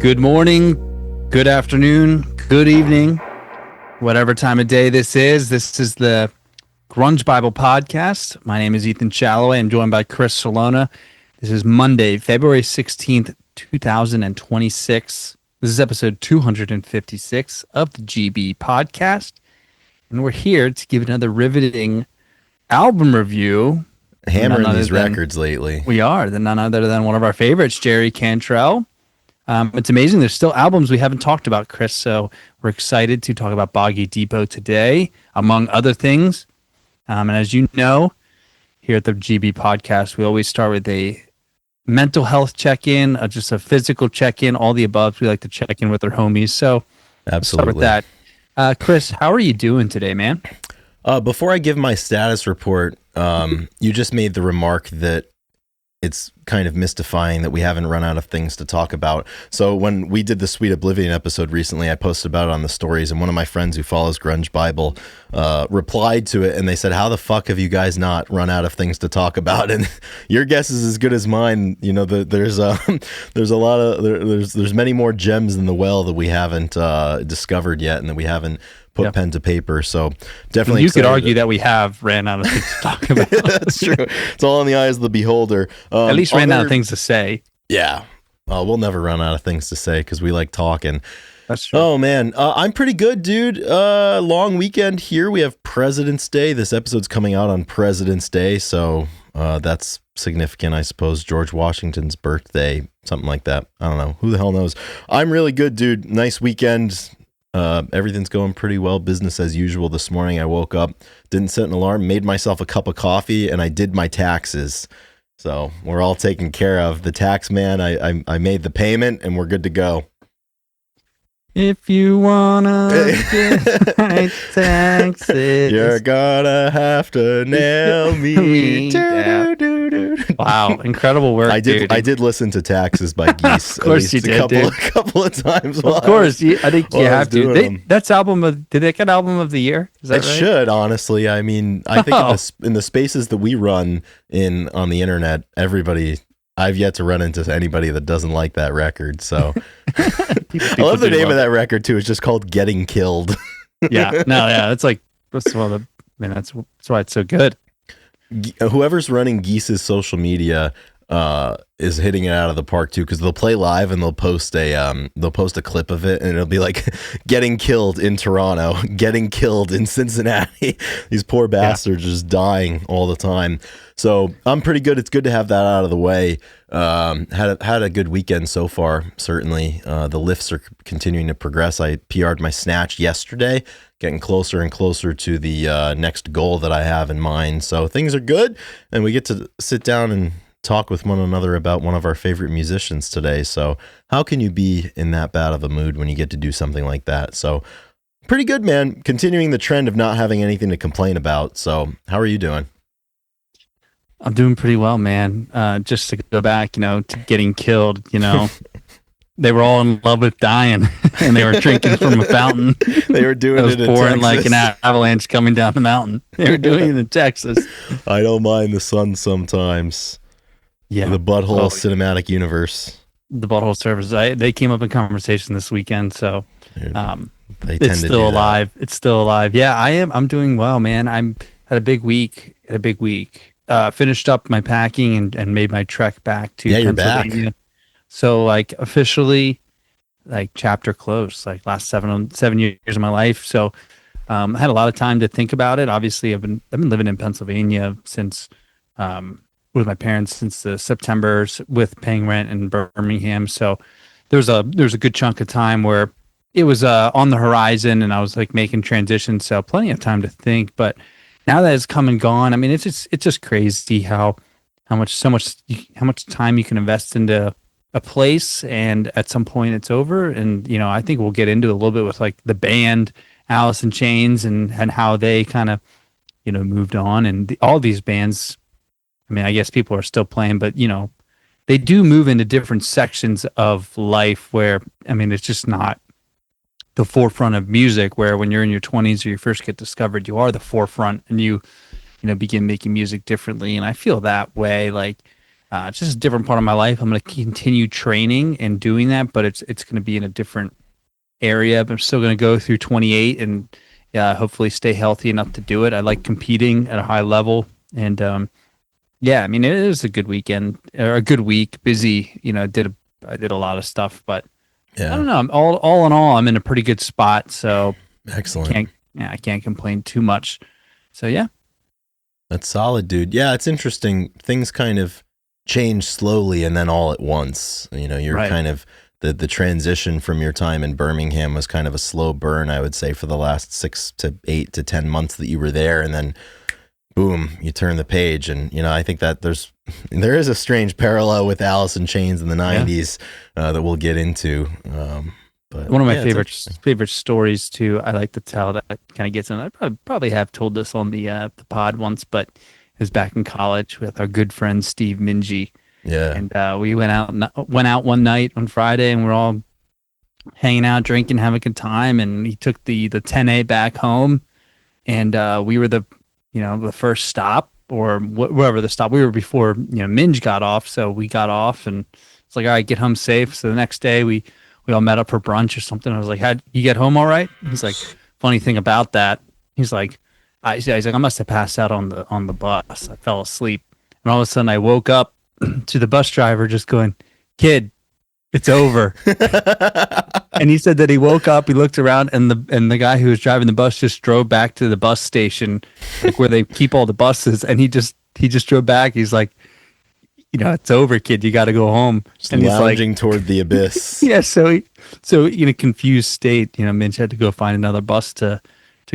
Good morning, good afternoon, good evening, whatever time of day this is. This is the Grunge Bible Podcast. My name is Ethan Shalloway. I'm joined by Chris Salona. This is Monday, February 16th, 2026. This is episode 256 of the GB Podcast. And we're here to give another riveting album review. Hammering these records lately. We are. None other than one of our favorites, Jerry Cantrell. It's amazing. There's still albums we haven't talked about, Chris. So we're excited to talk about Boggy Depot today, among other things. And as you know, here at the GB Podcast, we always start with a mental health check-in, just a physical check-in, all the above. We like to check in with our homies. So absolutely. Start with that. Chris, how are you doing today, man? Before I give my status report, you just made the remark that it's kind of mystifying that we haven't run out of things to talk about. So when we did the Sweet Oblivion episode recently, I posted about it on the stories, and one of my friends who follows Grunge Bible replied to it, and they said, "How the fuck have you guys not run out of things to talk about?" And your guess is as good as mine. You know, there's many more gems in the well that we haven't discovered yet, and that we haven't put pen to paper. So definitely you could argue that we have ran out of things to talk about. That's true. It's all in the eyes of the beholder. At least ran out of things to say. Yeah. We'll never run out of things to say because we like talking. That's true. Oh, man. I'm pretty good, dude. Long weekend here. We have President's Day. This episode's coming out on President's Day. So that's significant, I suppose. George Washington's birthday, something like that. I don't know. Who the hell knows? I'm really good, dude. Nice weekend. Everything's going pretty well. Business as usual this morning. I woke up, didn't set an alarm, made myself a cup of coffee, and I did my taxes. So we're all taken care of. The tax man, I made the payment, and we're good to go. If you wanna get my taxes, you're gonna have to nail me down. Wow, incredible work. I did listen to Taxes by Geese. Of course you did, a couple of times. Of course, I think you have to. Did they get album of the year? Is that it right? Should, honestly. I mean, I think in the spaces that we run in on the internet, everybody. I've yet to run into anybody that doesn't like that record. So I love the name of that record too. It's just called "Getting Killed." It's like that's why it's so good. Whoever's running Geese's social media is hitting it out of the park too, because they'll play live and they'll post a clip of it, and it'll be like "Getting killed in Toronto, getting killed in Cincinnati." These poor bastards just dying all the time. So I'm pretty good. It's good to have that out of the way. Had a good weekend so far. Certainly, the lifts are continuing to progress. I PR'd my snatch yesterday, getting closer and closer to the next goal that I have in mind. So things are good, and we get to sit down and talk with one another about one of our favorite musicians today. So how can you be in that bad of a mood when you get to do something like that? So pretty good, man. Continuing the trend of not having anything to complain about. So how are you doing? I'm doing pretty well, man. Just to go back, to getting killed, they were all in love with dying, and they were drinking from a fountain. They were doing it in pouring Texas. Like an avalanche coming down the mountain. They were doing it in Texas. I don't mind the sun sometimes. Yeah, the butthole cinematic universe. The butthole service. They came up in conversation this weekend, so it's still alive. It's still alive. Yeah, I am. I'm doing well, man. Had a big week. Finished up my packing and made my trek back to Pennsylvania. You're back. So officially, chapter closed. Last 7 years of my life. So I had a lot of time to think about it. Obviously, I've been living in Pennsylvania since with my parents since the September with paying rent in Birmingham. So there's a good chunk of time where it was on the horizon, and I was making transitions. So plenty of time to think, but now that it's come and gone, I mean, it's just crazy how much time you can invest into a place, and at some point it's over. And I think we'll get into it a little bit with the band Alice in Chains and how they kind of moved on, and all these bands. I mean, I guess people are still playing, but they do move into different sections of life where, I mean, it's just not the forefront of music, where when you're in your 20s or you first get discovered, you are the forefront, and you begin making music differently. And I feel that way. It's just a different part of my life. I'm going to continue training and doing that, but it's going to be in a different area. But I'm still going to go through 28 and hopefully stay healthy enough to do it. I like competing at a high level, and yeah, I mean, it was a good weekend or a good week. Busy, I did a lot of stuff, but I don't know. All in all, I'm in a pretty good spot. So Excellent. I can't complain too much. So yeah, That's solid, dude. Yeah, it's interesting. Things kind of change slowly and then all at once. You're right. kind of the transition from your time in Birmingham was kind of a slow burn, I would say, for the last 6 to 8 to 10 months that you were there, and then boom, you turn the page. And I think that there is a strange parallel with Alice in Chains in the 90s that we'll get into. But One of my favorite stories too, I like to tell that kind of gets in. I probably have told this on the pod once, but it was back in college with our good friend Steve Mingy. Yeah. And we went out one night on Friday, and we're all hanging out, drinking, having a good time. And he took the 10A back home, and we were the first stop, or wherever the stop. We were before Minge got off, so we got off, and it's like, all right, get home safe. So the next day we all met up for brunch or something. I was like, how'd you get home all right? He's like, funny thing about that, he's like, I must have passed out on the bus. I fell asleep, and all of a sudden I woke up to the bus driver just going, "Kid, it's over." And he said that he woke up, he looked around, and the guy who was driving the bus just drove back to the bus station, like where they keep all the buses, and he just drove back. He's like, "It's over, kid. You got to go home." Just and lounging he's like, toward the abyss. yeah. So in a confused state, Mitch had to go find another bus to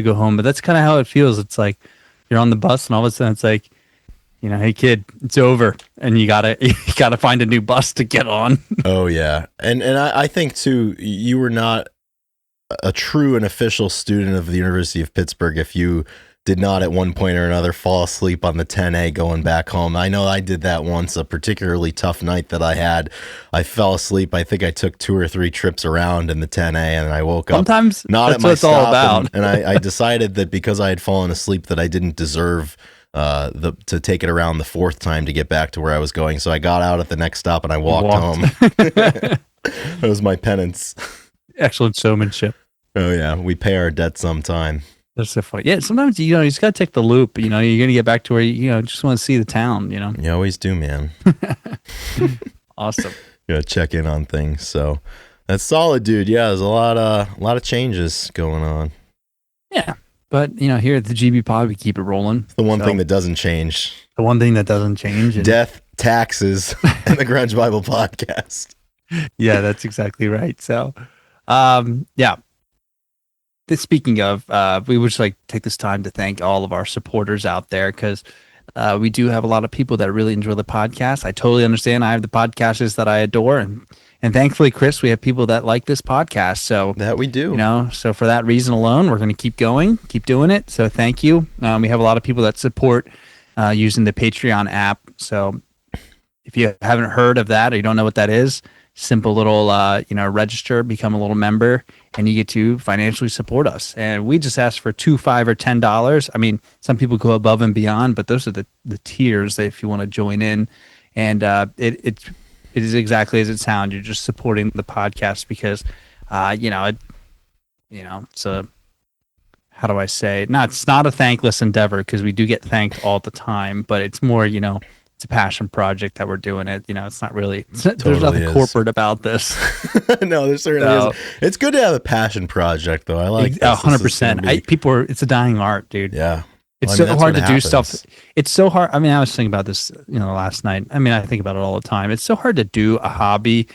go home. But that's kind of how it feels. It's like you're on the bus, and all of a sudden it's like, hey kid, it's over, and you gotta find a new bus to get on. Oh yeah, and I think too, you were not a true and official student of the University of Pittsburgh if you did not at one point or another fall asleep on the 10A going back home. I know I did that once, a particularly tough night that I had. I fell asleep. I think I took 2 or 3 trips around in the 10A, and I woke up Sometimes not that's at my what it's all stop, about. and I decided that because I had fallen asleep that I didn't deserve to take it around the 4th time to get back to where I was going. So I got out at the next stop and I walked home. That was my penance. Excellent showmanship. Oh yeah, we pay our debt sometime. That's so funny. Yeah, sometimes you just gotta take the loop. You're gonna get back to where you just want to see the town. You always do, man. Awesome. You gotta check in on things. So that's solid, dude. Yeah, there's a lot of changes going on. Yeah, but here at the GB Pod, we keep it rolling. The one thing that doesn't change. The one thing that doesn't change. Death, taxes, and the Grunge Bible Podcast. Yeah, that's exactly right. So, yeah. Speaking of, we would just like take this time to thank all of our supporters out there, because we do have a lot of people that really enjoy the podcast. I totally understand. I have the podcasters that I adore, and thankfully, Chris, we have people that like this podcast. So that we do. So for that reason alone, we're going to keep going, keep doing it. So thank you. We have a lot of people that support using the Patreon app. So if you haven't heard of that or you don't know what that is, simple little register, become a little member, and you get to financially support us. And we just ask for $2, $5, or $10. I mean, some people go above and beyond, but those are the tiers that if you want to join in. And it is exactly as it sounds. You're just supporting the podcast because it's a, how do I say? It's not a thankless endeavor, because we do get thanked all the time, but it's more, it's a passion project that we're doing it. It's not really, there's nothing corporate about this. No, there certainly isn't. It's good to have a passion project, though. I like 100%. It's a dying art, dude. Yeah. It's so hard to do stuff. It's so hard. I mean, I was thinking about this, last night. I mean, I think about it all the time. It's so hard to do a hobby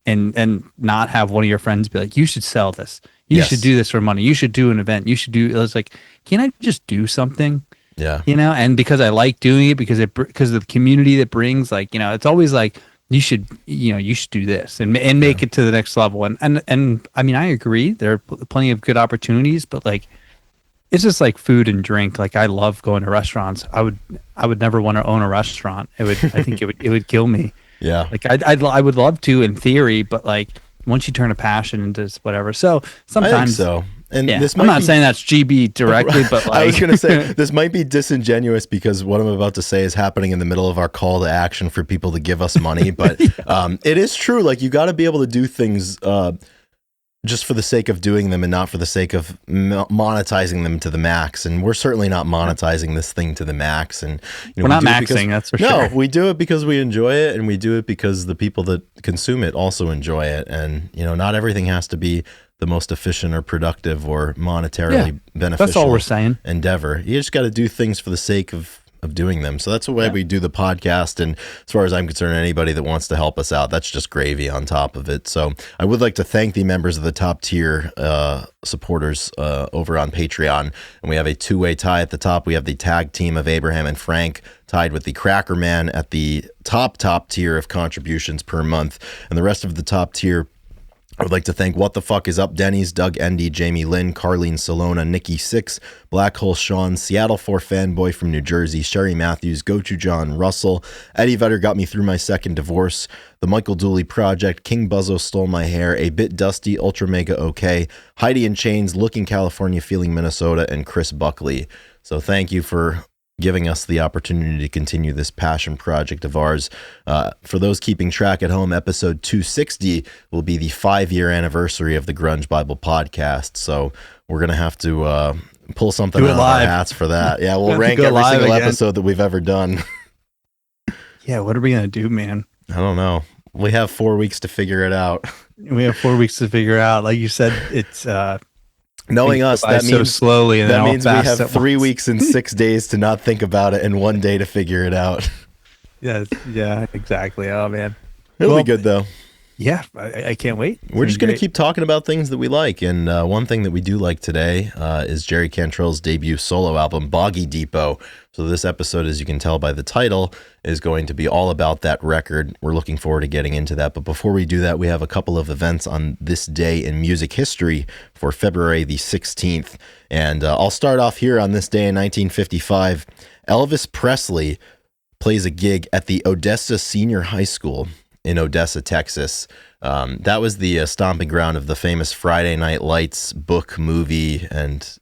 and not have one of your friends be like, you should sell this. You should do this for money. You should do an event. You should do, it's like, can I just do something? Yeah. And because I like doing it, because of the community that brings, it's always like, you should do this and make it to the next level. And I mean, I agree. There are plenty of good opportunities, but it's just like food and drink. Like, I love going to restaurants. I would never want to own a restaurant. I think it would kill me. Yeah. Like I would love to in theory, but once you turn a passion into whatever. So sometimes, I think so. And Yeah, this I'm might not be, saying that's GB directly, but like I was going to say this might be disingenuous because what I'm about to say is happening in the middle of our call to action for people to give us money. But it is true. Like you got to be able to do things just for the sake of doing them and not for the sake of monetizing them to the max. And we're certainly not monetizing this thing to the max. And we're not maxing, that's for no, sure. we do it because we enjoy it, and we do it because the people that consume it also enjoy it. And not everything has to be the most efficient or productive or monetarily beneficial. That's all we're saying. Endeavor. You just got to do things for the sake of doing them. So that's the way we do the podcast. And as far as I'm concerned, anybody that wants to help us out, that's just gravy on top of it. So I would like to thank the members of the top tier supporters over on Patreon. And we have a two-way tie at the top. We have the tag team of Abraham and Frank tied with the Cracker Man at the top tier of contributions per month. And the rest of the top tier, I would like to thank What the Fuck is Up Denny's, Doug Endy, Jamie Lynn, Carlene Salona, Nikki Six, Black Hole Sean, Seattle 4 Fanboy from New Jersey, Sherry Matthews, Gochu John, Russell, Eddie Vedder Got Me Through My Second Divorce, The Michael Dooley Project, King Buzzo Stole My Hair, A Bit Dusty, Ultra Mega OK, Heidi in Chains, Looking California, Feeling Minnesota, and Chris Buckley. So thank you for giving us the opportunity to continue this passion project of ours. For those keeping track at home, episode 260 will be the 5-year anniversary of the Grunge Bible podcast. So we're going to have to pull something out of our hats for that. Yeah, we'll rank every single episode that we've ever done. Yeah, what are we going to do, man? I don't know. We have 4 weeks to figure it out. We have 4 weeks to figure out. Like you said, it's... knowing us, that means so slowly, and that means we have 3 once. weeks and 6 days to not think about it and 1 day to figure it out. Yeah, exactly. Oh man, It'll be good though. Yeah, I can't wait. We're just going to keep talking about things that we like. And one thing that we do like today is Jerry Cantrell's debut solo album, Boggy Depot. So this episode, as you can tell by the title, is going to be all about that record. We're looking forward to getting into that. But before we do that, we have a couple of events on this day in music history for February the 16th. And I'll start off here on this day in 1955. Elvis Presley plays a gig at the Odessa Senior High School in Odessa, Texas. That was the stomping ground of the famous Friday Night Lights book, movie, and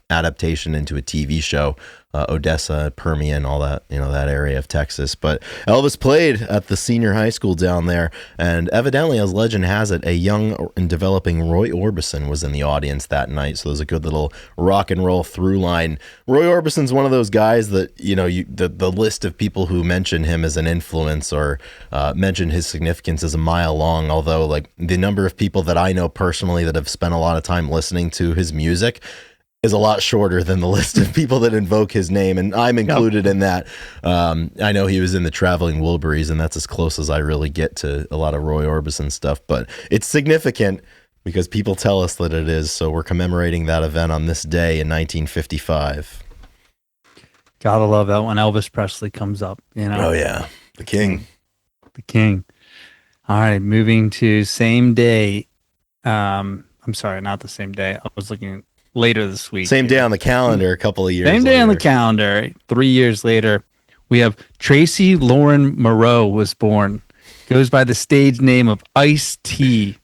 adaptation into a TV show. Odessa, Permian, all that, that area of Texas. But Elvis played at the senior high school down there, and evidently, as legend has it, a young and developing Roy Orbison was in the audience that night. So there's a good little rock and roll through line. Roy Orbison's one of those guys that, the list of people who mention him as an influence or mention his significance is a mile long, although like the number of people that I know personally that have spent a lot of time listening to his music is a lot shorter than the list of people that invoke his name, and I'm included in that. I know he was in the Traveling Wilburys, and that's as close as I really get to a lot of Roy Orbison stuff, but it's significant because people tell us that it is, so we're commemorating that event on this day in 1955. Gotta love that when Elvis Presley comes up, Oh, yeah. The king. The king. All right, moving to same day. I'm sorry, not the same day. I was looking later this week. Same day on the calendar, a couple of years Same day later. on the calendar, 3 years later, we have Tracy Lauren Moreau was born. Goes by the stage name of Ice-T.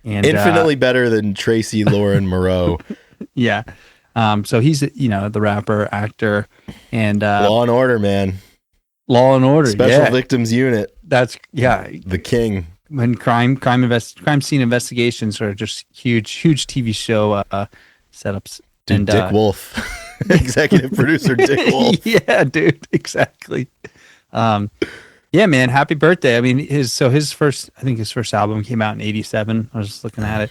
And infinitely better than Tracy Lauren Moreau. Yeah. So he's, the rapper, actor, and Law and Order, man. Law and Order. Special Victims Unit. That's, The king. When crime scene investigations are just huge TV show setups. Dude, and Dick Wolf, executive producer Dick Wolf. Yeah, dude, exactly. Yeah, man, happy birthday. I mean, his first album came out in '87. I was just looking at it.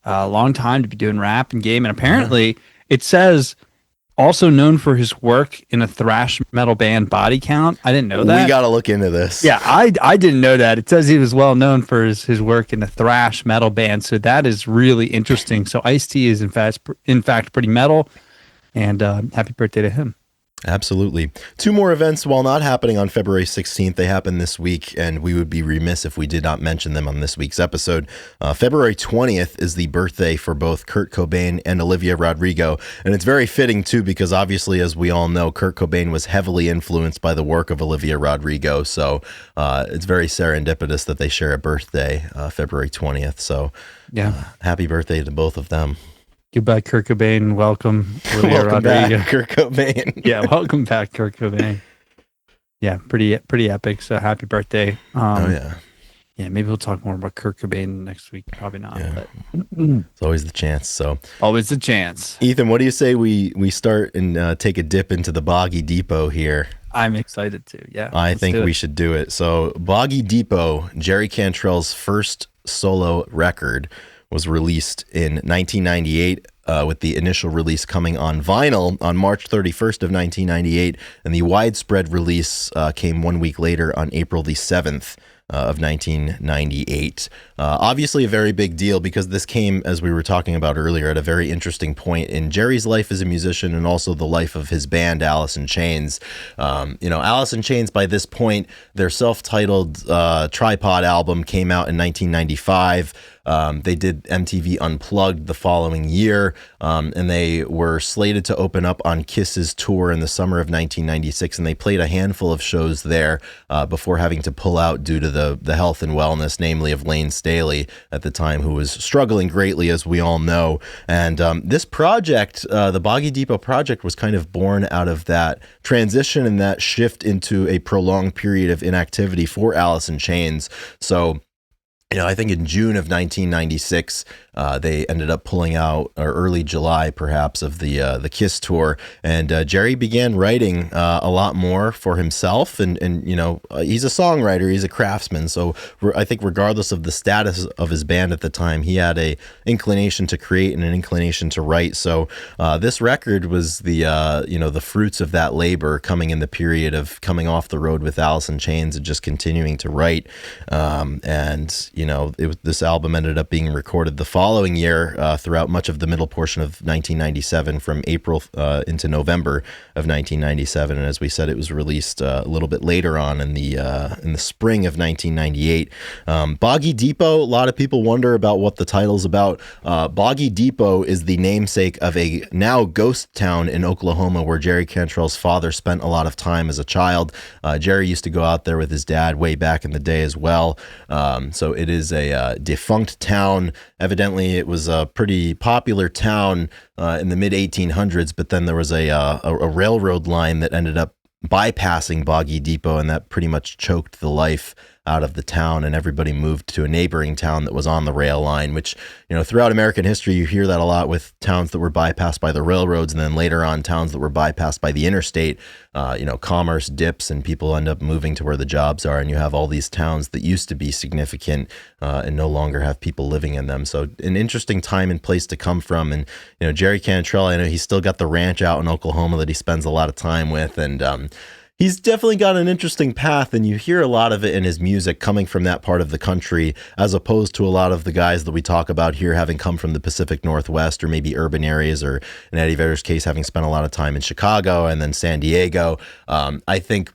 A long time to be doing rap and game, and apparently it says also known for his work in a thrash metal band, Body Count. I didn't know that. We got to look into this. Yeah, I didn't know that. It says he was well known for his work in a thrash metal band, so that is really interesting. So Ice-T is in fact pretty metal, and happy birthday to him. Absolutely. 2 more events, while not happening on February 16th, they happen this week, and we would be remiss if we did not mention them on this week's episode. February 20th is the birthday for both Kurt Cobain and Olivia Rodrigo, and it's very fitting, too, because obviously, as we all know, Kurt Cobain was heavily influenced by the work of Olivia Rodrigo, so it's very serendipitous that they share a birthday, February 20th, so yeah, happy birthday to both of them. Goodbye, Kurt Cobain. Welcome, Olivia Welcome Rodrigo. back, Kurt Cobain. Yeah, welcome back, Kurt Cobain. Yeah, pretty epic. So happy birthday. Oh yeah. Yeah, maybe we'll talk more about Kurt Cobain next week. Probably not, Yeah. but It's always the chance. So always a chance. Ethan, what do you say we start and take a dip into the Boggy Depot here? I'm excited to. Yeah, I let's think do we it. should do it. So Boggy Depot, Jerry Cantrell's first solo record, was released in 1998, with the initial release coming on vinyl on March 31st of 1998, and the widespread release came 1 week later on April the 7th. Of 1998. Obviously a very big deal because this came, as we were talking about earlier, at a very interesting point in Jerry's life as a musician and also the life of his band, Alice in Chains. Alice in Chains, by this point, their self-titled Tripod album came out in 1995. They did MTV Unplugged the following year, and they were slated to open up on Kiss's tour in the summer of 1996, and they played a handful of shows there before having to pull out due to the health and wellness, namely of Lane Staley at the time, who was struggling greatly, as we all know. And this project, the Boggy Depot project, was kind of born out of that transition and that shift into a prolonged period of inactivity for Alice in Chains. So, I think in June of 1996, they ended up pulling out, or early July perhaps, of the Kiss tour, and Jerry began writing a lot more for himself, and he's a songwriter, he's a craftsman, so I think regardless of the status of his band at the time, he had a inclination to create and an inclination to write. So this record was the fruits of that labor, coming in the period of coming off the road with Alice in Chains and just continuing to write, this album ended up being recorded the following year throughout much of the middle portion of 1997, from April into November of 1997. And as we said, it was released a little bit later on in the spring of 1998. Boggy Depot, a lot of people wonder about what the title's about. Boggy Depot is the namesake of a now ghost town in Oklahoma where Jerry Cantrell's father spent a lot of time as a child. Jerry used to go out there with his dad way back in the day as well. So it is a defunct town. Evidently, it was a pretty popular town in the mid 1800s, but then there was a railroad line that ended up bypassing Boggy Depot, and that pretty much choked the life out of the town, and everybody moved to a neighboring town that was on the rail line, which, throughout American history, you hear that a lot with towns that were bypassed by the railroads, and then later on towns that were bypassed by the interstate. Commerce dips and people end up moving to where the jobs are, and you have all these towns that used to be significant and no longer have people living in them. So an interesting time and place to come from. And, Jerry Cantrell, I know he's still got the ranch out in Oklahoma that he spends a lot of time with, and he's definitely got an interesting path, and you hear a lot of it in his music coming from that part of the country, as opposed to a lot of the guys that we talk about here having come from the Pacific Northwest or maybe urban areas, or in Eddie Vedder's case, having spent a lot of time in Chicago and then San Diego. I think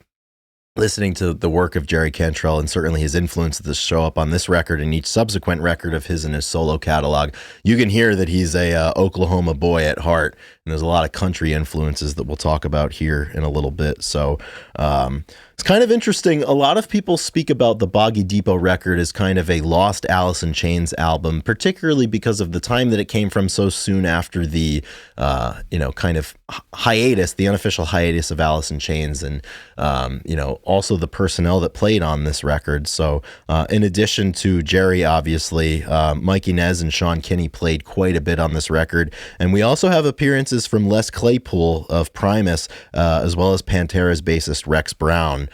listening to the work of Jerry Cantrell, and certainly his influences that show up on this record and each subsequent record of his in his solo catalog, you can hear that he's a Oklahoma boy at heart, and there's a lot of country influences that we'll talk about here in a little bit. So it's kind of interesting. A lot of people speak about the Boggy Depot record as kind of a lost Alice in Chains album, particularly because of the time that it came from so soon after the kind of hiatus, the unofficial hiatus of Alice in Chains, and also the personnel that played on this record. So in addition to Jerry, obviously, Mike Inez and Sean Kinney played quite a bit on this record. And we also have appearances from Les Claypool of Primus, as well as Pantera's bassist Rex Brown,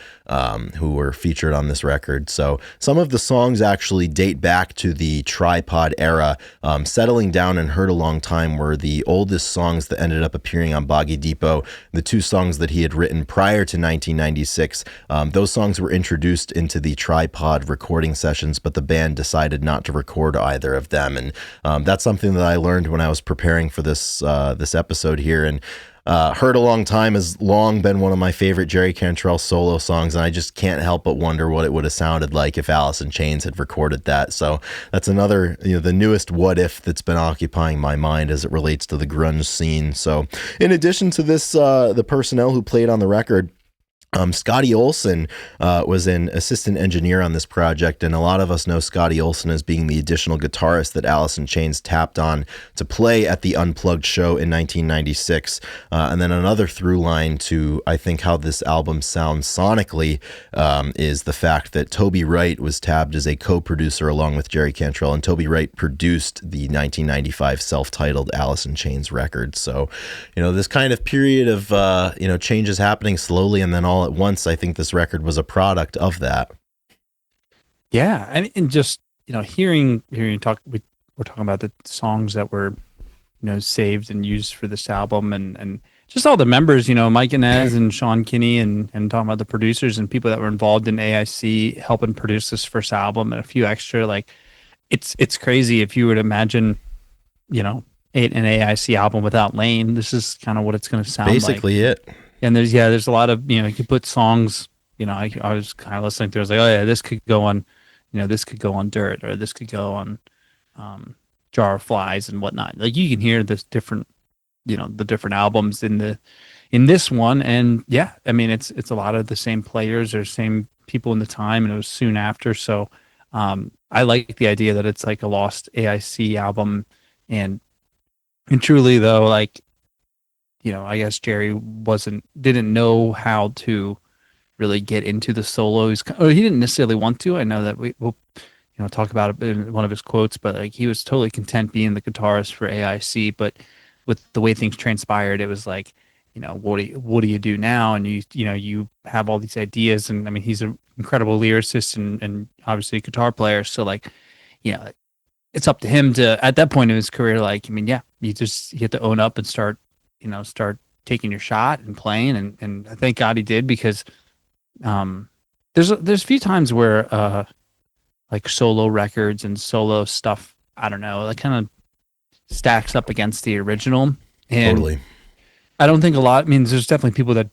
who were featured on this record. So some of the songs actually date back to the Tripod era. Settling Down and Hurt a Long Time were the oldest songs that ended up appearing on Boggy Depot. The two songs that he had written prior to 1996, those songs were introduced into the Tripod recording sessions, but the band decided not to record either of them. And that's something that I learned when I was preparing for this episode here. And Hurt a Long Time has long been one of my favorite Jerry Cantrell solo songs, and I just can't help but wonder what it would have sounded like if Alice in Chains had recorded that. So that's another, the newest what if that's been occupying my mind as it relates to the grunge scene. So in addition to this, the personnel who played on the record, Scotty Olson was an assistant engineer on this project, and a lot of us know Scotty Olson as being the additional guitarist that Alice in Chains tapped on to play at the Unplugged show in 1996. And then another through line to, I think, how this album sounds sonically is the fact that Toby Wright was tabbed as a co-producer along with Jerry Cantrell, and Toby Wright produced the 1995 self-titled Alice in Chains record. So, this kind of period of, changes happening slowly and then all at once, I think this record was a product of that. Yeah, and just hearing you talk, we're talking about the songs that were saved and used for this album, and just all the members, Mike Inez and Sean Kinney, and talking about the producers and people that were involved in AIC helping produce this first album, and a few extra. Like, it's crazy if you would imagine, an AIC album without Lane. This is kind of what it's going to sound basically like. It. And there's a lot of, you could put songs, I was kind of listening to it. I was like, oh yeah, this could go on, this could go on Dirt, or this could go on Jar of Flies and whatnot. Like, you can hear this different, the different albums in this one. And yeah, I mean, it's a lot of the same players or same people in the time, and it was soon after. So I like the idea that it's like a lost AIC album. And truly though, like, I guess Jerry didn't know how to really get into the solos, or he didn't necessarily want to. I know that we'll talk about it in one of his quotes, but like, he was totally content being the guitarist for AIC. But with the way things transpired, it was like, what do you do now? And you have all these ideas, and I mean, he's an incredible lyricist and obviously a guitar player. So like, it's up to him to, at that point in his career, like, I mean, yeah, you have to own up and start taking your shot and playing, and I thank God he did, because there's a few times where like solo records and solo stuff, I don't know, that kind of stacks up against the original. And totally. I don't think there's definitely people that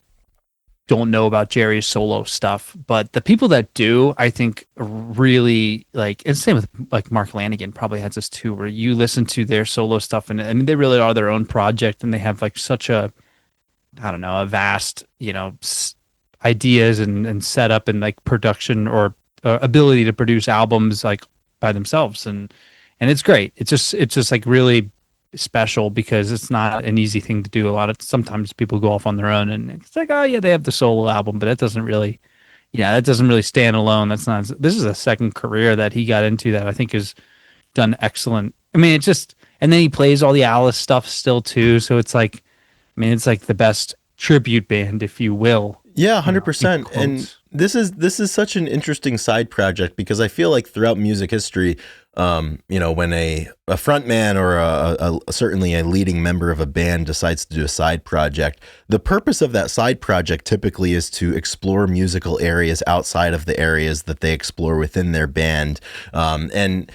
don't know about Jerry's solo stuff, but the people that do, I think, really like, and same with like Mark Lanigan probably has this too, where you listen to their solo stuff, and I mean, they really are their own project, and they have like such a, I don't know, a vast, ideas and setup and like production or ability to produce albums like by themselves. And it's great. It's just like really special, because it's not an easy thing to do. Sometimes people go off on their own, and it's like, oh yeah, they have the solo album, but that doesn't really stand alone. This is a second career that he got into that I think is done excellent. I mean, and then he plays all the Alice stuff still too. So it's like, I mean, it's like the best tribute band, if you will. Yeah, 100%. And this is such an interesting side project, because I feel like throughout music history, when a front man or certainly a leading member of a band decides to do a side project, the purpose of that side project typically is to explore musical areas outside of the areas that they explore within their band. And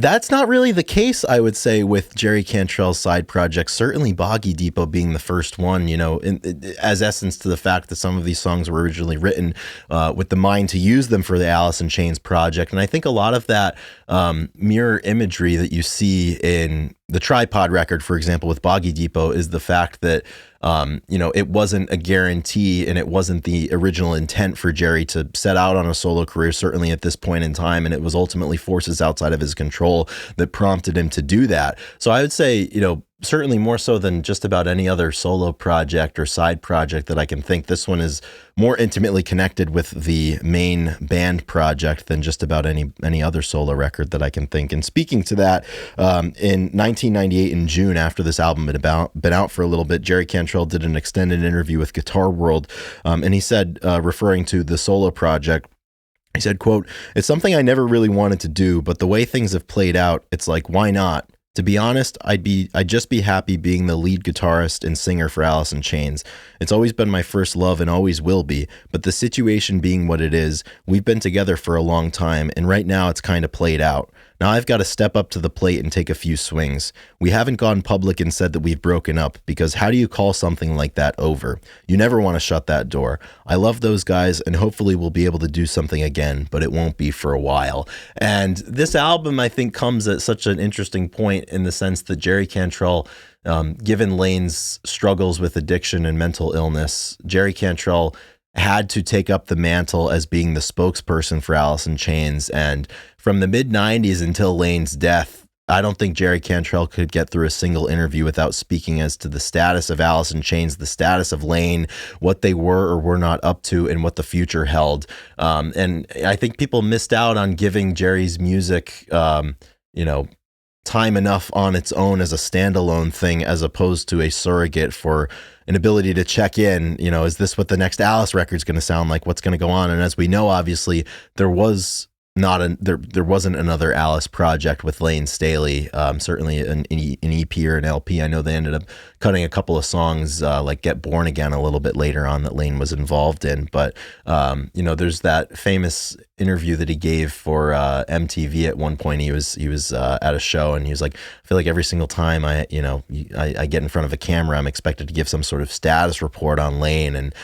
that's not really the case, I would say, with Jerry Cantrell's side projects, certainly Boggy Depot being the first one, as essence to the fact that some of these songs were originally written with the mind to use them for the Alice in Chains project. And I think a lot of that mirror imagery that you see in the Tripod record, for example, with Boggy Depot, is the fact that it wasn't a guarantee, and it wasn't the original intent for Jerry to set out on a solo career, certainly at this point in time. And it was ultimately forces outside of his control that prompted him to do that. So I would say, certainly more so than just about any other solo project or side project that I can think, this one is more intimately connected with the main band project than just about any other solo record that I can think. And speaking to that, in 1998 in June, after this album had been out for a little bit, Jerry Cantrell did an extended interview with Guitar World, and he said, referring to the solo project, he said, quote, "It's something I never really wanted to do, but the way things have played out, it's like, why not? To be honest, I'd just be happy being the lead guitarist and singer for Alice in Chains. It's always been my first love and always will be, but the situation being what it is, we've been together for a long time, and right now it's kind of played out. Now I've got to step up to the plate and take a few swings. We haven't gone public and said that we've broken up, because how do you call something like that over? You never want to shut that door. I love those guys, and hopefully we'll be able to do something again, but it won't be for a while." And this album, I think, comes at such an interesting point in the sense that Jerry Cantrell, given Lane's struggles with addiction and mental illness, Jerry Cantrell had to take up the mantle as being the spokesperson for Alice in Chains. And from the mid 90s until Lane's death, I don't think Jerry Cantrell could get through a single interview without speaking as to the status of Alice in Chains, the status of Lane, what they were or were not up to, and what the future held. And I think people missed out on giving Jerry's music, time enough on its own as a standalone thing, as opposed to a surrogate for an ability to check in. Is this what the next Alice record is going to sound like? What's going to go on? And as we know, obviously, there wasn't another Alice project with Lane Staley. Certainly an EP or an LP. I know they ended up cutting a couple of songs, like "Get Born Again" a little bit later on, that Lane was involved in. But there's that famous interview that he gave for MTV at one point. He was at a show, and he was like, "I feel like every single time I get in front of a camera, I'm expected to give some sort of status report on Lane." And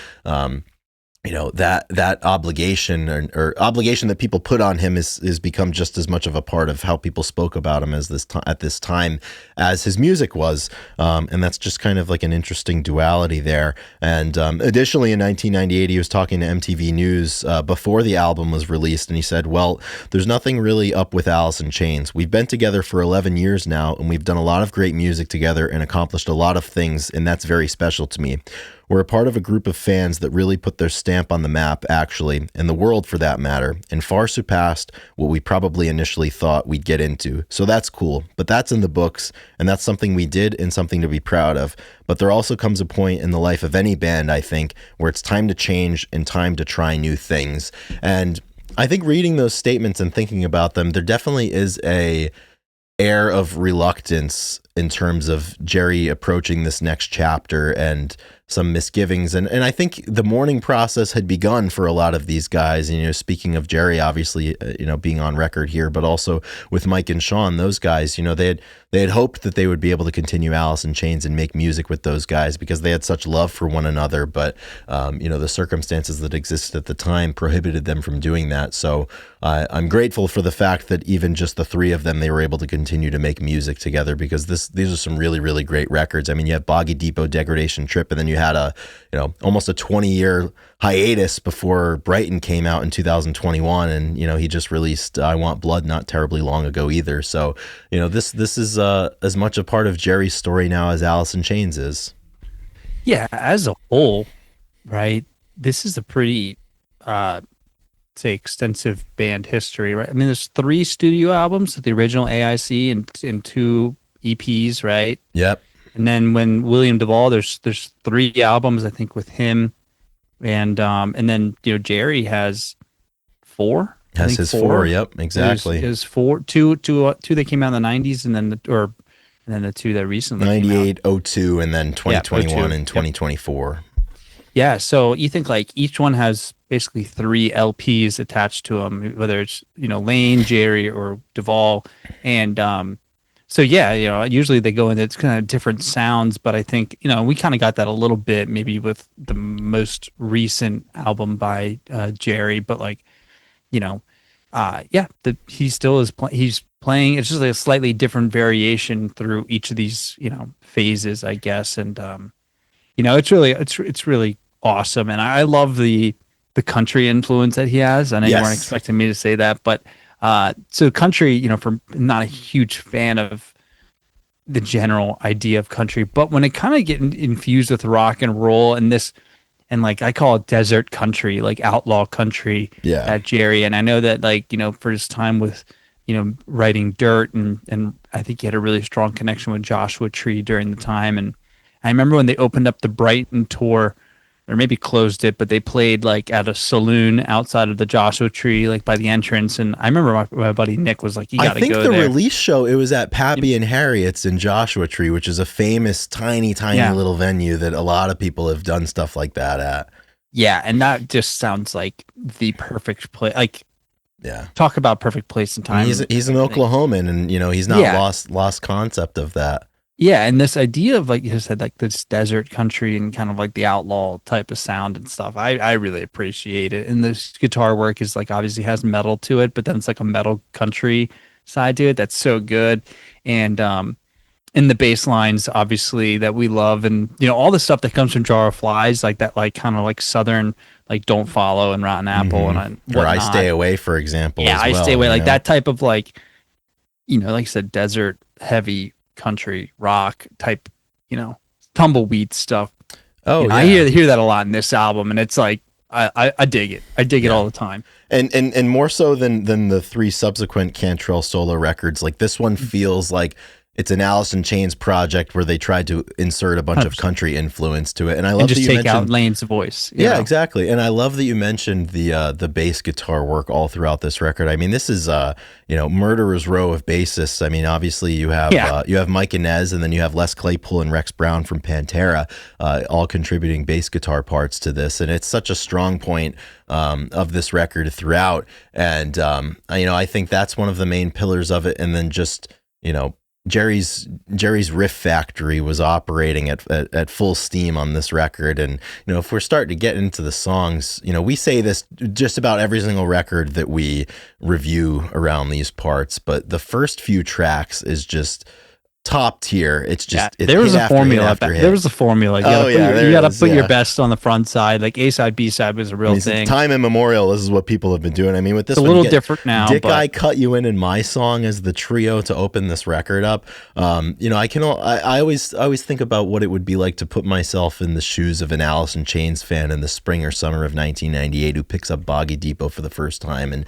that obligation or obligation that people put on him is become just as much of a part of how people spoke about him at this time as his music was. And that's just kind of like an interesting duality there. And additionally, in 1998, he was talking to MTV News before the album was released, and he said, "Well, there's nothing really up with Alice in Chains. We've been together for 11 years now, and we've done a lot of great music together and accomplished a lot of things, and that's very special to me. We're a part of a group of fans that really put their stamp on the map, actually, and the world for that matter, and far surpassed what we probably initially thought we'd get into. So that's cool, but that's in the books, and that's something we did and something to be proud of. But there also comes a point in the life of any band, I think, where it's time to change and time to try new things." And I think reading those statements and thinking about them, there definitely is a air of reluctance in terms of Jerry approaching this next chapter, and some misgivings. And I think the mourning process had begun for a lot of these guys. Speaking of Jerry, obviously, being on record here, but also with Mike and Sean, those guys, they had hoped that they would be able to continue Alice in Chains and make music with those guys because they had such love for one another. But, the circumstances that existed at the time prohibited them from doing that. So I'm grateful for the fact that even just the three of them, they were able to continue to make music together, because these are some really, really great records. I mean, you have Boggy Depot, Degradation Trip, and then you had almost a 20-year hiatus before Brighton came out in 2021, and he just released I Want Blood not terribly long ago either. So this is as much a part of Jerry's story now as Alice in Chains is. Yeah, as a whole, right? This is a pretty say extensive band history, right? I mean, there's 3 studio albums, the original AIC, and 2 EPs, right? Yep. And then when William Duvall, there's 3 albums, I think, with him, and then Jerry has 4. Has his 4. Yep, exactly. There's 4, two that came out in the 90s, and then the 2 that recently 98, 02, and then 2021 and 2024. Yeah, so you think like each one has basically 3 LPs attached to them, whether it's Lane, Jerry, or Duvall, and so yeah, usually they go into it's kind of different sounds, but I think we kind of got that a little bit maybe with the most recent album by Jerry, but he still is he's playing. It's just like a slightly different variation through each of these phases, I guess, and it's really awesome, and I love the country influence that he has. I know you weren't expecting me to say that, but so country, for not a huge fan of the general idea of country, but when it kind of get infused with rock and roll and this, and like I call it desert country, like outlaw country, at Jerry, and I know that for his time with writing Dirt, and I think he had a really strong connection with Joshua Tree during the time, and I remember when they opened up the Brighton tour, or maybe closed it, but they played like at a saloon outside of the Joshua Tree, like by the entrance. And I remember my buddy Nick was like, "You got to go there." I think the release show, it was at Pappy and Harriet's in Joshua Tree, which is a famous tiny little venue that a lot of people have done stuff like that at. Yeah, and that just sounds like the perfect place. Like, talk about perfect place and time. He's an Oklahoman, and he's not lost concept of that. Yeah, and this idea of, like you said, like this desert country and kind of like the outlaw type of sound and stuff, I really appreciate it. And this guitar work is like obviously has metal to it, but then it's like a metal country side to it that's so good. And and the bass lines obviously that we love, and all the stuff that comes from Jar of Flies, like that, like kind of like southern, like Don't Follow and Rotten Apple and Or I whatnot. Stay Away, for example, Yeah, as I Stay well. Away, like that type of like, like I said, desert heavy country rock type, tumbleweed stuff. Oh I yeah. hear that a lot in this album, and it's like I dig it. I dig it Yeah. all the time. And more so than the three subsequent Cantrell solo records, like this one feels like it's an Alice in Chains project where they tried to insert a bunch of 100%. country influence to it. And I And love that just you take out mentioned Lane's voice. yeah, exactly. And I love that you mentioned the bass guitar work all throughout this record. I mean, this is murderer's row of bassists. I mean, obviously you have Mike Inez, and then you have Les Claypool and Rex Brown from Pantera, all contributing bass guitar parts to this. And it's such a strong point of this record throughout. And I think that's one of the main pillars of it. And then just Jerry's riff factory was operating at full steam on this record. And if we're starting to get into the songs, we say this just about every single record that we review around these parts, but the first few tracks is just top tier. It's just there was a formula. There was a formula. You got to put your best on the front side. Like A side, B side was a real thing. Time immemorial. This is what people have been doing. I mean, with this, it's a little different now. Dick I Cut You In and My Song as the trio to open this record up. I always think about what it would be like to put myself in the shoes of an Alice in Chains fan in the spring or summer of 1998 who picks up Boggy Depot for the first time. And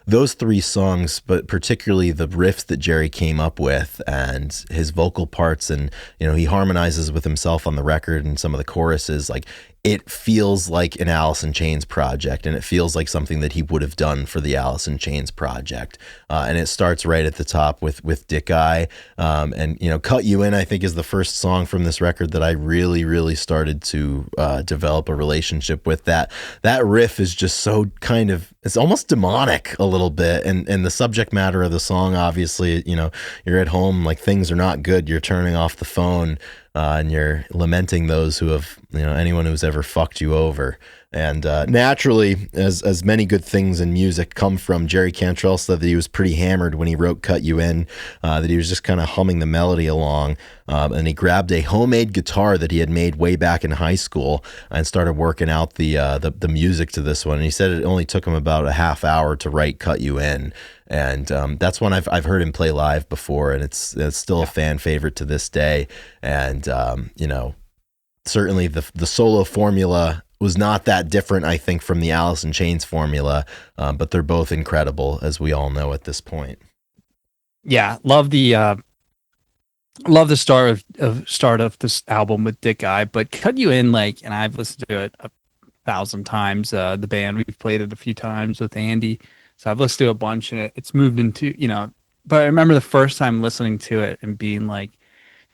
those three songs, but particularly the riffs that Jerry came up with and his vocal parts, and he harmonizes with himself on the record and some of the choruses, like it feels like an Alice in Chains project, and it feels like something that he would have done for the Alice in Chains project. And it starts right at the top with Dick Eye, and Cut You In, I think, is the first song from this record that I really, really started to develop a relationship with. That riff is just so kind of, it's almost demonic a little bit, and the subject matter of the song, obviously, you're at home, like things are not good, you're turning off the phone, and you're lamenting those who have, anyone who's ever fucked you over. And naturally, as many good things in music come from, Jerry Cantrell said that he was pretty hammered when he wrote Cut You In, that he was just kind of humming the melody along, and he grabbed a homemade guitar that he had made way back in high school and started working out the music to this one. And he said it only took him about a half hour to write Cut You In. And that's one I've heard him play live before, and it's still a fan favorite to this day. And certainly the solo formula was not that different, I think, from the Alice in Chains formula, but they're both incredible, as we all know at this point. Yeah, love the start of this album with Dick Eye, but Cut You In, and I've listened to it 1,000 times. The band, we've played it a few times with Andy, so I've listened to it a bunch, and it's moved into But I remember the first time listening to it and being like,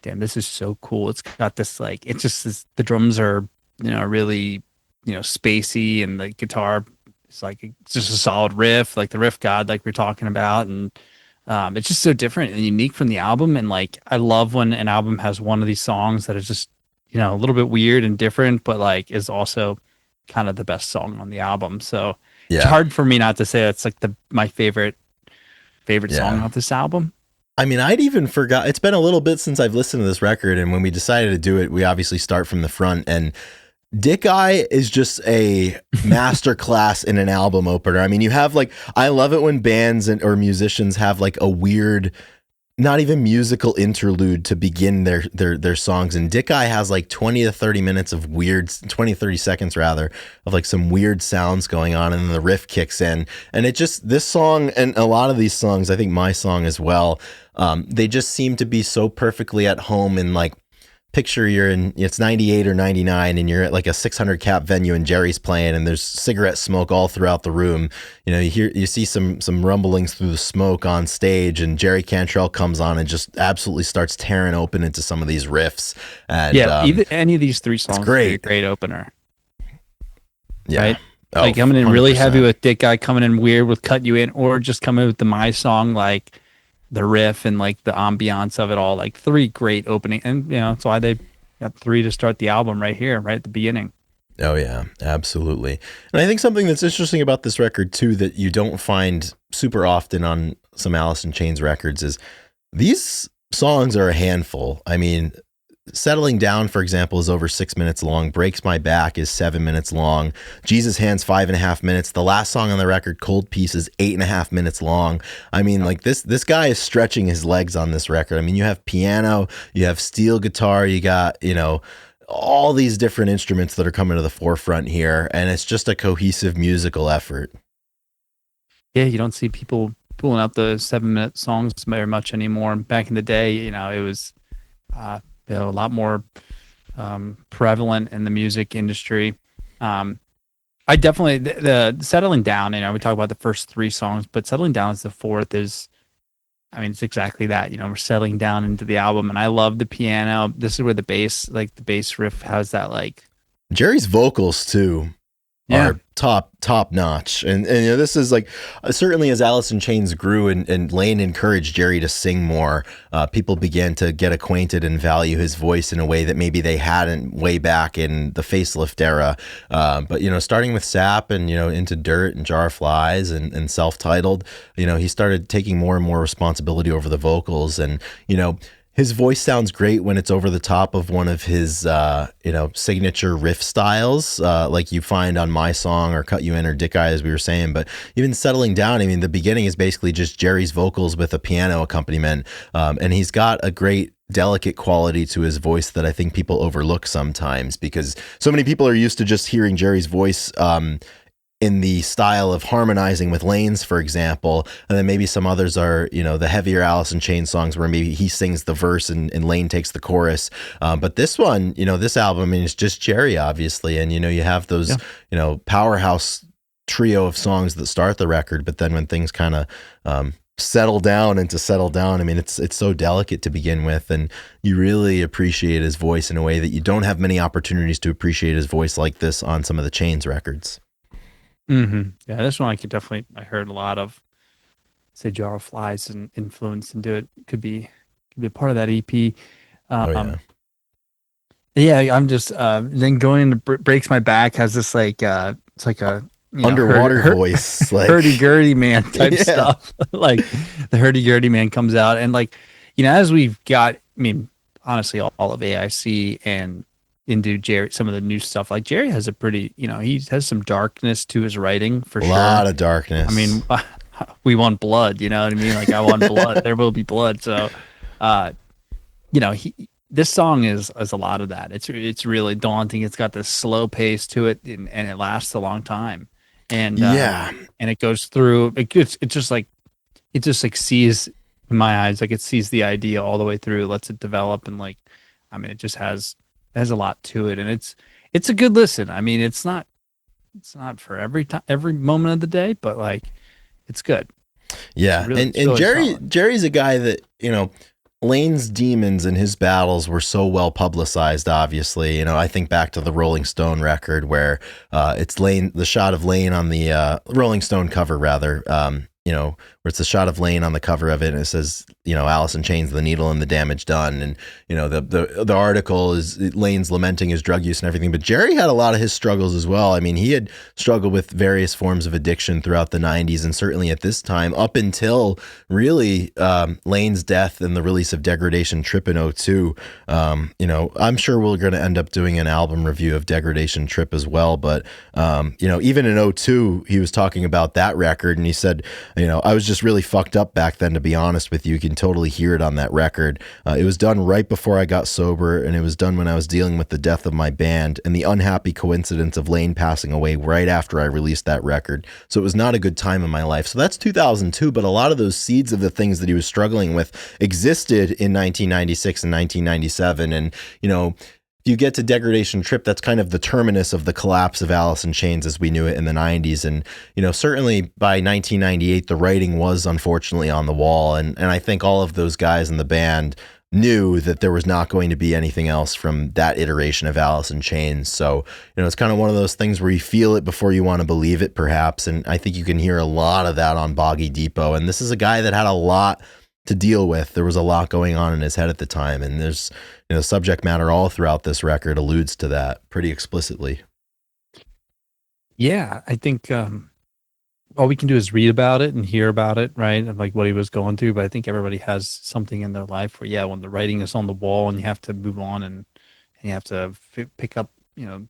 "Damn, this is so cool!" It's got this it's just this, the drums are really spacey, and the guitar is it's just a solid riff, like the riff god, like we're talking about, and it's just so different and unique from the album. And I love when an album has one of these songs that is just a little bit weird and different, but is also kind of the best song on the album. So it's hard for me not to say that's my favorite song off this album. I mean, I'd even forgot. It's been a little bit since I've listened to this record, and when we decided to do it, we obviously start from the front, and Dick Eye is just a masterclass in an album opener. I mean, you have I love it when bands or musicians have a weird, not even musical interlude to begin their songs. And Dick Eye has 20 to 30 minutes of weird, 20, 30 seconds rather, of some weird sounds going on. And then the riff kicks in. And this song, and a lot of these songs, I think My Song as well, they just seem to be so perfectly at home in picture it's 98 or 99 and you're at a 600 cap venue and Jerry's playing and there's cigarette smoke all throughout the room. You see some rumblings through the smoke on stage, and Jerry Cantrell comes on and just absolutely starts tearing open into some of these riffs. And either any of these three songs are a great opener. Yeah. Right? Oh, coming in 100%. really heavy with Dick Guy, coming in weird with Cut You In, or just coming with the My Song, the riff and the ambiance of it all. Three great opening, and that's why they got three to start the album right here, right at the beginning. Oh yeah, absolutely. And I think something that's interesting about this record too, that you don't find super often on some Alice in Chains records, is these songs are a handful. I mean, Settling Down, for example, is over 6 minutes long. Breaks My Back is 7 minutes long. Jesus Hands, 5.5 minutes. The last song on the record, Cold Piece, is 8.5 minutes long. I mean, like this guy is stretching his legs on this record. I mean, you have piano, you have steel guitar, you got, all these different instruments that are coming to the forefront here, and it's just a cohesive musical effort. Yeah, you don't see people pulling out the 7-minute songs very much anymore. Back in the day, it was a lot more prevalent in the music industry. I definitely the Settling Down. We talk about the first three songs, but Settling Down is the fourth. It's exactly that. We're settling down into the album, and I love the piano. This is where the bass riff has that like. Jerry's vocals too are top notch, and this is like certainly as Alice in Chains grew and Lane encouraged Jerry to sing more, people began to get acquainted and value his voice in a way that maybe they hadn't way back in the facelift era. But starting with Sap and into Dirt and Jar of Flies and self-titled, he started taking more and more responsibility over the vocals, and his voice sounds great when it's over the top of one of his, signature riff styles, like you find on My Song or Cut You In or Dick Eye, as we were saying. But even Settling Down, I mean, the beginning is basically just Jerry's vocals with a piano accompaniment. And he's got a great, delicate quality to his voice that I think people overlook sometimes, because so many people are used to just hearing Jerry's voice in the style of harmonizing with Lane's, for example, and then maybe some others are, the heavier Alice in Chains songs where maybe he sings the verse and Lane takes the chorus. But this one, this album, I mean, it's just Jerry, obviously, and you have those, powerhouse trio of songs that start the record, but then when things kind of settle down, I mean, it's so delicate to begin with, and you really appreciate his voice in a way that you don't have many opportunities to appreciate his voice like this on some of the Chains records. Mm-hmm. Yeah, this one I heard a lot of, say, Jar of Flies and influence into it. Could be a part of that EP. Yeah, I'm just then going into Breaks My Back has this like it's like a underwater voice, like hurdy-gurdy man type stuff. Like the hurdy-gurdy man comes out, and like as we've got, I mean, honestly, all of AIC and into Jerry, some of the new stuff, like Jerry has a pretty, he has some darkness to his writing for sure. A lot of darkness. I mean, we want blood, you know what I mean? Like I want blood. There will be blood. So, this song is a lot of that. It's really daunting. It's got this slow pace to it, and it lasts a long time. And and it goes through. It just like sees, in my eyes, like it sees the idea all the way through, lets it develop, and like, I mean, it just has a lot to it, and it's a good listen. I mean, it's not for every time, every moment of the day, but like it's good. Yeah, and Jerry's a guy that Lane's demons and his battles were so well publicized. Obviously, I think back to the Rolling Stone record where it's Lane, the shot of Lane on the Rolling Stone cover, rather. Where it's a shot of Lane on the cover of it, and it says, Alice in Chains, the needle and the damage done. And, the article is Lane's lamenting his drug use and everything. But Jerry had a lot of his struggles as well. I mean, he had struggled with various forms of addiction throughout the 90s, and certainly at this time, up until really Lane's death and the release of Degradation Trip in '02. I'm sure we're going to end up doing an album review of Degradation Trip as well. But, even in '02, he was talking about that record, and he said, I was just really fucked up back then, to be honest with you. You can totally hear it on that record. It was done right before I got sober, and it was done when I was dealing with the death of my band and the unhappy coincidence of Lane passing away right after I released that record. So it was not a good time in my life. So that's 2002, but a lot of those seeds of the things that he was struggling with existed in 1996 and 1997. And, you get to Degradation Trip, that's kind of the terminus of the collapse of Alice in Chains as we knew it in the 90s. And, certainly by 1998, the writing was unfortunately on the wall. And I think all of those guys in the band knew that there was not going to be anything else from that iteration of Alice in Chains. So, it's kind of one of those things where you feel it before you want to believe it, perhaps. And I think you can hear a lot of that on Boggy Depot. And this is a guy that had a lot to deal with. There was a lot going on in his head at the time, and there's subject matter all throughout this record alludes to that pretty explicitly. Yeah, I think all we can do is read about it and hear about it, right? And like what he was going through. But I think everybody has something in their life where, yeah, when the writing is on the wall and you have to move on and you have to pick up,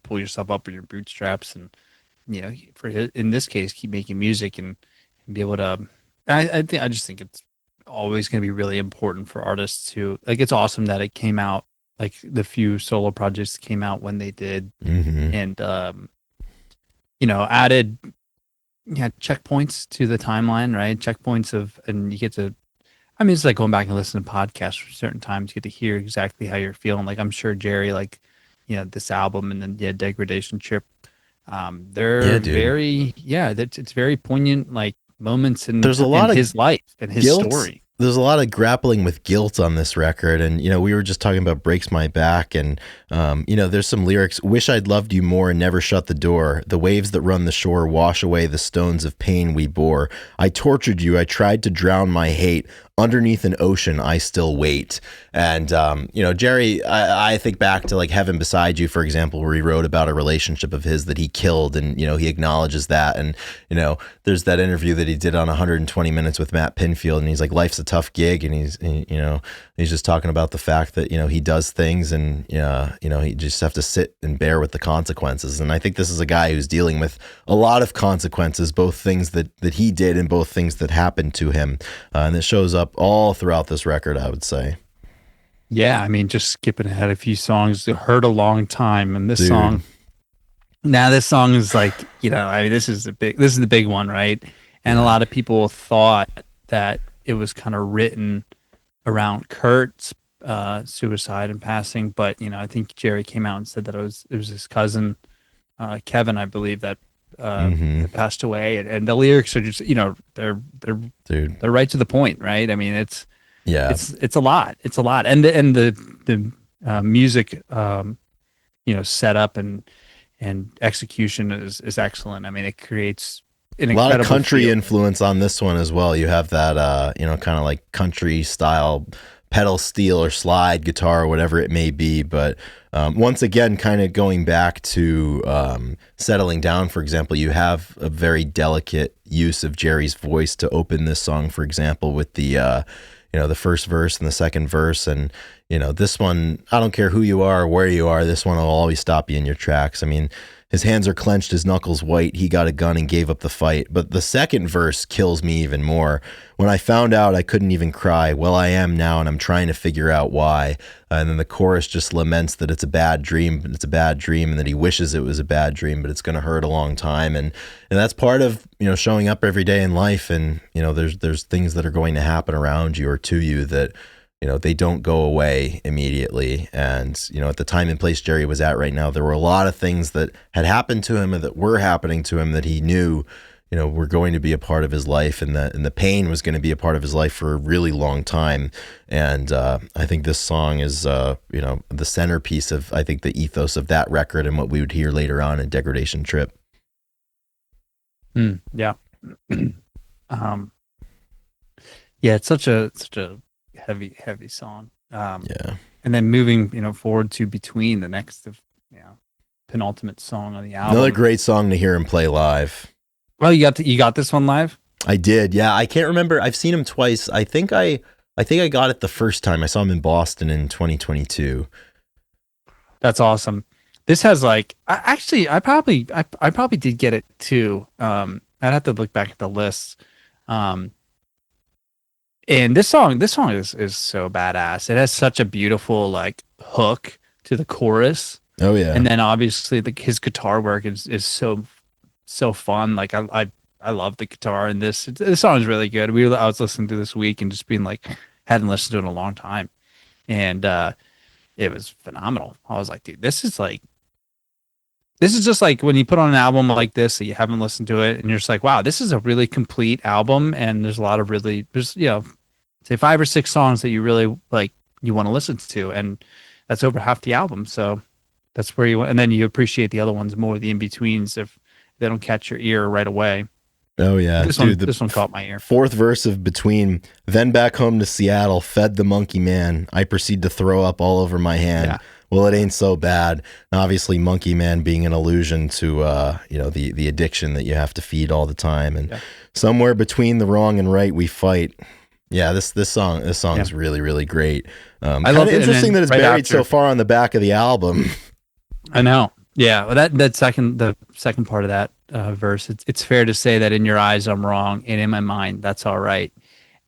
pull yourself up with your bootstraps and, in this case, keep making music and be able to. I just think it's always going to be really important for artists to like. It's awesome that it came out like the few solo projects came out when they did, Mm-hmm. and added checkpoints to the timeline, right? Checkpoints and you get to. I mean, it's like going back and listening to podcasts for certain times. You get to hear exactly how you're feeling. Like I'm sure Jerry, like, this album and then Degradation Trip. Yeah, They're dude. very, it's very poignant, like moments in There's a in lot of his life and his guilt. story. There's a lot of grappling with guilt on this record. And, we were just talking about Breaks My Back. And, there's some lyrics. Wish I'd loved you more and never shut the door. The waves that run the shore wash away the stones of pain we bore. I tortured you. I tried to drown my hate. Underneath an ocean, I still wait. And, Jerry, I think back to like Heaven Beside You, for example, where he wrote about a relationship of his that he killed. And, he acknowledges that. And, there's that interview that he did on 120 Minutes with Matt Pinfield. And he's like, life's a tough gig. And he's just talking about the fact that, he does things and, he just have to sit and bear with the consequences. And I think this is a guy who's dealing with a lot of consequences, both things that he did and both things that happened to him. And it shows up all throughout this record, I would say. Yeah, I mean, just skipping ahead a few songs, Hurt a Long Time, and this Dude. song. Now, this song is like, I mean, this is the big one, right? And a Yeah. lot of people thought that it was kind of written around Kurt's suicide and passing, but I think Jerry came out and said that it was his cousin Kevin, I believe, that Mm-hmm. that passed away, and the lyrics are just Dude. they're right to the point, right? I mean, Yeah. it's a lot, and the music, set up and execution is excellent. I mean, it creates an A lot of incredible country feel. influence on this one as well. You have that, kind of like country style pedal steel or slide guitar or whatever it may be. But once again, kind of going back to Settling Down, for example, you have a very delicate use of Jerry's voice to open this song, for example, with the first verse and the second verse. And, this one, I don't care who you are or where you are, this one will always stop you in your tracks. I mean, his hands are clenched, his knuckles white. He got a gun and gave up the fight. But the second verse kills me even more. When I found out, I couldn't even cry. Well, I am now, and I'm trying to figure out why. And then the chorus just laments that it's a bad dream, but it's a bad dream, and that he wishes it was a bad dream, but it's going to hurt a long time. And that's part of showing up every day in life. And there's things that are going to happen around you or to you that they don't go away immediately. And, at the time and place Jerry was at right now, there were a lot of things that had happened to him and that were happening to him that he knew, were going to be a part of his life, and the pain was going to be a part of his life for a really long time. And I think this song is, the centerpiece of, I think, the ethos of that record and what we would hear later on in Degradation Trip. Yeah. um, yeah, it's such a heavy song. Yeah. And then moving, forward to Between, the next penultimate song on the album. Another great song to hear him play live. Well, you got this one live? I did. Yeah. I can't remember. I've seen him twice. I think I got it the first time. I saw him in Boston in 2022. That's awesome. This has like I probably did get it too. I'd have to look back at the list. And this song is so badass. It has such a beautiful like hook to the chorus. Oh yeah. And then obviously his guitar work is so fun. Like I love the guitar in this. This song is really good. I was listening to this week and just being like, hadn't listened to it in a long time, and it was phenomenal. I was like, dude, this is just like when you put on an album like this that you haven't listened to it, and you're just like, wow, this is a really complete album, and there's a lot of there's say 5 or 6 songs that you really like you want to listen to, and that's over half the album. So that's where and then you appreciate the other ones more, the in betweens, if they don't catch your ear right away. Oh yeah, This one caught my ear. Fourth verse of Between. Then back home to Seattle, fed the monkey man. I proceed to throw up all over my hand. Yeah. Well, it ain't so bad. And obviously, Monkey Man being an allusion to the addiction that you have to feed all the time, and Yeah. somewhere between the wrong and right we fight. Yeah, this song Yeah. is really really great. I Kind of love it. And interesting then that it's right buried after, so far on the back of the album. I know. Yeah. Well, the second part of that verse, it's fair to say that in your eyes I'm wrong, and in my mind that's all right.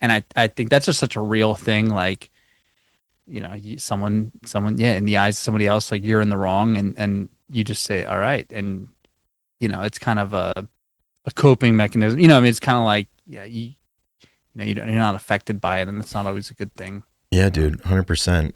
And I think that's just such a real thing. Like, someone, yeah, in the eyes of somebody else, like you're in the wrong, and you just say, all right. And, it's kind of a coping mechanism. I mean, it's kind of like, yeah, you're not affected by it, and it's not always a good thing. Yeah, dude, 100%.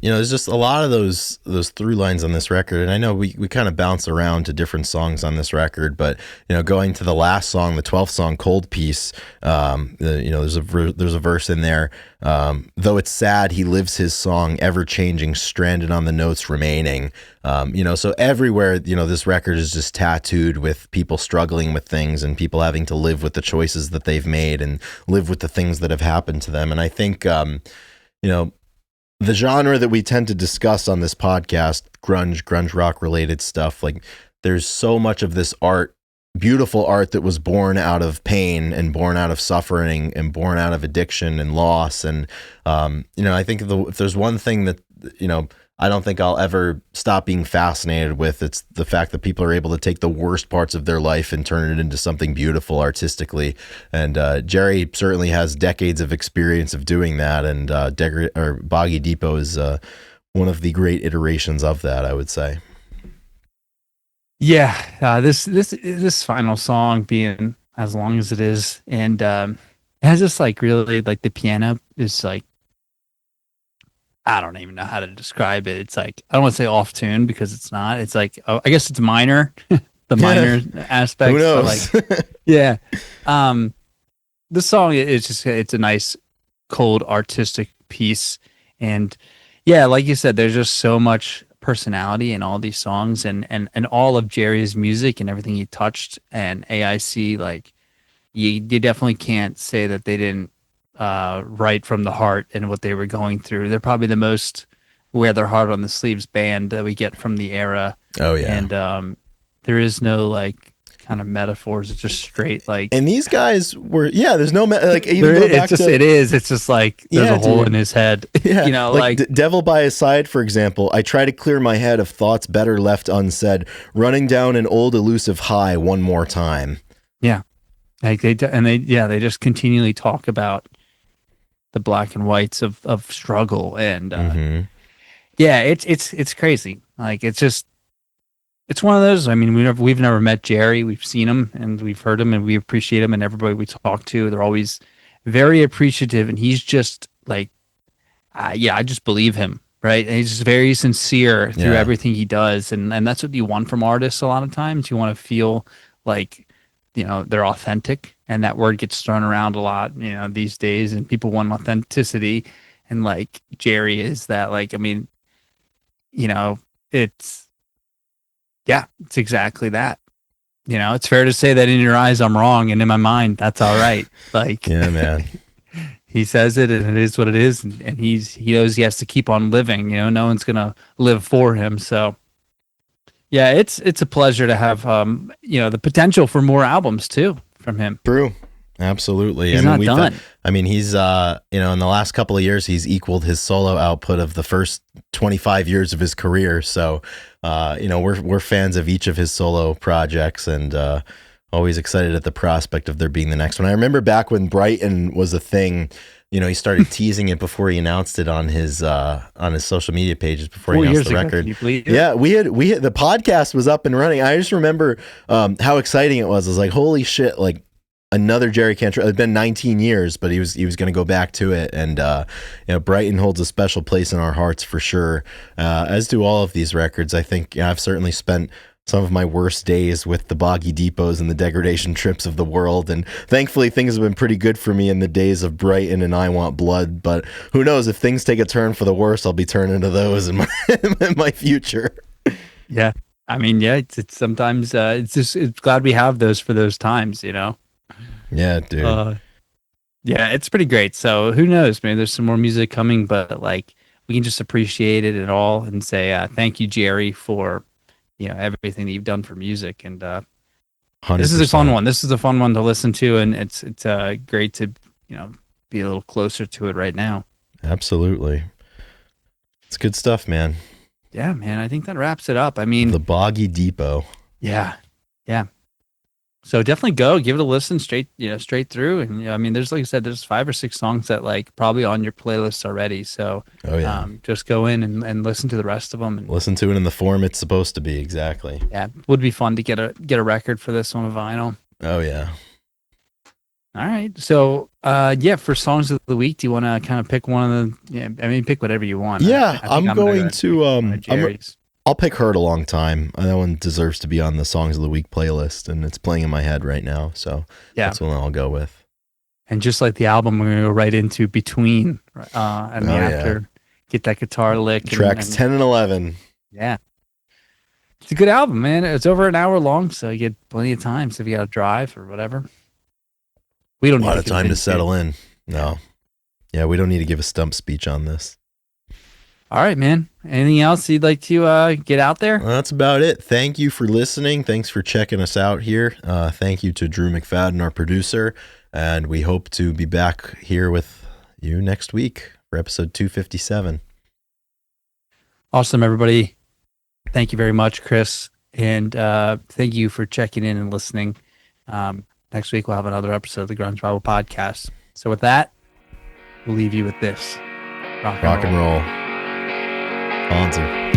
There's just a lot of those through lines on this record, and I know we kind of bounce around to different songs on this record, but going to the last song, the 12th song, "Cold Piece," there's a verse in there. Though it's sad, he lives his song, ever changing, stranded on the notes remaining. So everywhere, this record is just tattooed with people struggling with things and people having to live with the choices that they've made and live with the things that have happened to them. And I think, the genre that we tend to discuss on this podcast, grunge rock related stuff, like there's so much of this art, beautiful art that was born out of pain and born out of suffering and born out of addiction and loss. And, I think if there's one thing that, I don't think I'll ever stop being fascinated with, it's the fact that people are able to take the worst parts of their life and turn it into something beautiful artistically. And Jerry certainly has decades of experience of doing that. And Boggy Depot is one of the great iterations of that, I would say. Yeah, this final song being as long as it is, and it has just like really like the piano is like, I don't even know how to describe it. It's like, I don't want to say off tune because it's not. It's like, I guess it's minor, the minor aspects. Who knows? But like, yeah. The song it's a nice, cold, artistic piece, and yeah, like you said, there's just so much personality in all these songs, and all of Jerry's music and everything he touched, and AIC, like you definitely can't say that they didn't write from the heart and what they were going through. They're probably the most wear their heart on the sleeves band that we get from the era. Oh yeah. And there is no like kind of metaphors. It's just straight like. And these guys were, there's no like even it's just like there's a hole in his head. Yeah, like Devil by His Side, for example. I try to clear my head of thoughts better left unsaid, running down an old elusive high one more time. Yeah, like they just continually talk about the black and whites of struggle, and yeah, it's crazy. Like it's one of those. I mean, we've never met Jerry. We've seen him and we've heard him and we appreciate him, and everybody we talk to, they're always very appreciative, and he's just like, I just believe him, right? And he's just very sincere through everything he does, and that's what you want from artists. A lot of times, you want to feel like they're authentic, and that word gets thrown around a lot these days, and people want authenticity, and like Jerry is that. Like, I mean, it's exactly that. It's fair to say that in your eyes I'm wrong, and in my mind that's all right. Like, yeah, man. He says it, and it is what it is, and he knows he has to keep on living. No one's gonna live for him. So yeah, it's a pleasure to have the potential for more albums too from him. True. Absolutely. He's not done. He's in the last couple of years he's equaled his solo output of the first 25 years of his career. So we're fans of each of his solo projects, and always excited at the prospect of there being the next one. I remember back when Brighton was a thing, he started teasing it before he announced it on his social media pages before he announced the record. Can you believe it? Yeah, we had the podcast was up and running. I just remember how exciting it was. I was like, holy shit, like another Jerry Cantrell. It's been 19 years, but he was going to go back to it. And Brighton holds a special place in our hearts for sure, as do all of these records. I think I've certainly spent some of my worst days with the Boggy Depots and the Degradation Trips of the world, and thankfully things have been pretty good for me in the days of Brighton and I Want Blood. But who knows, if things take a turn for the worse, I'll be turning to those in my future. Yeah, I mean, yeah, it's sometimes it's glad we have those for those times, Yeah, dude. Yeah, it's pretty great. So who knows? Maybe there's some more music coming, but like we can just appreciate it at all and say thank you, Jerry, for everything that you've done for music. And this is a fun 100%. one. This is a fun one to listen to, and it's great to be a little closer to it right now. Absolutely. It's good stuff, man. Yeah, man. I think that wraps it up. I mean, The Boggy Depot. yeah, yeah. So definitely give it a listen straight through. And I mean, there's, like I said, there's 5 or 6 songs that like probably on your playlist already. So Oh yeah. just go in and listen to the rest of them. And Listen to it in the form it's supposed to be. Exactly. yeah, would be fun to get a record for this on a vinyl. Oh yeah. All right. So for songs of the week, do you want to kind of pick one of the? Yeah, I mean, pick whatever you want. Yeah, I think I'm gonna going pick to one of Jerry's. I'll pick Hurt a Long Time. That one deserves to be on the Songs of the Week playlist, and it's playing in my head right now. So Yeah. that's what I'll go with. And just like the album, we're gonna go right into Between, and after get that guitar lick. Tracks 10 and 11. Yeah. It's a good album, man. It's over an hour long, so you get plenty of time. So if you got to drive or whatever, we don't A need lot of time to settle in. No. Yeah, we don't need to give a stump speech on this. All right, man. Anything else you'd like to get out there? Well, that's about it. Thank you for listening. Thanks for checking us out here. Thank you to Drew McFadden, our producer. And we hope to be back here with you next week for episode 257. Awesome, everybody. Thank you very much, Chris. And thank you for checking in and listening. Next week, we'll have another episode of the Grunge Bible Podcast. So with that, we'll leave you with this. Rock and roll. Hansi.